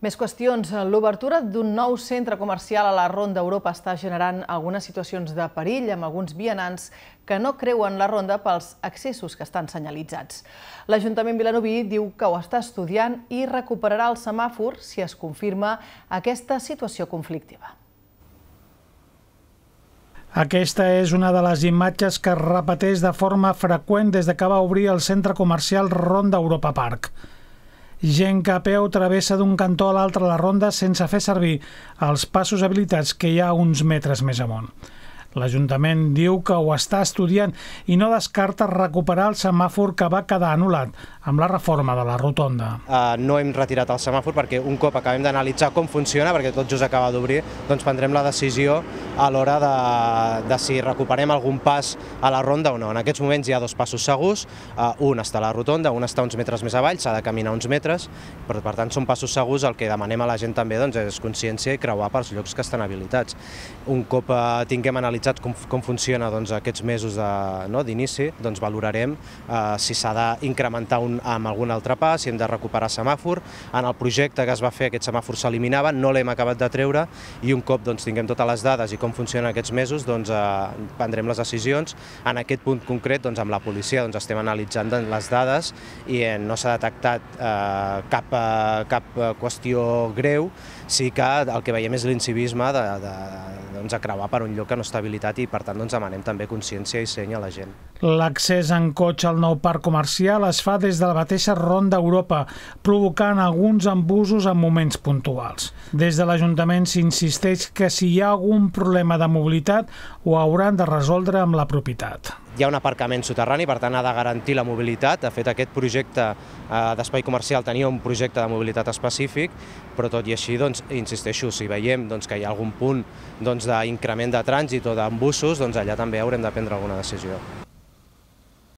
Més qüestions. L'obertura d'un nou centre comercial a la Ronda Europa està generant algunes situacions de perill amb alguns vianants que no creuen la ronda pels accessos que estan senyalitzats. L'Ajuntament vilanoví diu que ho està estudiant i recuperarà el semàfor si es confirma aquesta situació conflictiva. Aquesta és una de les imatges que es repeteix de forma freqüent des que va obrir el centre comercial Ronda Europa Park. Gent que a peu travessa d'un cantó a l'altre la ronda sense fer servir els passos habilitats que hi ha uns metres més amunt. L'Ajuntament diu que ho està estudiant i no descarta recuperar el semàfor que va quedar anul·lat amb la reforma de la rotonda. No hem retirat el semàfor perquè un cop acabem d'analitzar com funciona, perquè tot just acaba d'obrir, doncs prendrem la decisió a l'hora de si recuperem algun pas a la ronda o no. En aquests moments hi ha dos passos segurs, un està a la rotonda, un està uns metres més avall, s'ha de caminar uns metres, però per tant són passos segurs. El que demanem a la gent també és consciència i creuar pels llocs que estan habilitats. Un cop tinguem analitzat com funciona aquests mesos d'inici, valorarem si s'ha d'incrementar amb algun altre pas, si hem de recuperar semàfor. En el projecte que es va fer aquest semàfor s'eliminava, no l'hem acabat de treure i un cop tinguem totes les dades i com funcionen aquests mesos prendrem les decisions. En aquest punt concret amb la policia estem analitzant les dades i no s'ha detectat cap qüestió greu, sí que el que veiem és l'incivisme de creuar per un lloc que no està habilitat i per tant demanem també consciència i seny a la gent. L'accés en cotxe al nou parc comercial es fa des de la mateixa Ronda Europa, provocant alguns embussos en moments puntuals. Des de l'Ajuntament s'insisteix que si hi ha algun problema de mobilitat ho hauran de resoldre amb la propietat. Hi ha un aparcament soterrani, per tant ha de garantir la mobilitat. De fet, aquest projecte d'espai comercial tenia un projecte de mobilitat específic, però tot i així, insisteixo, si veiem que hi ha algun punt d'increment de trànsit o d'embussos, allà també haurem de prendre alguna decisió.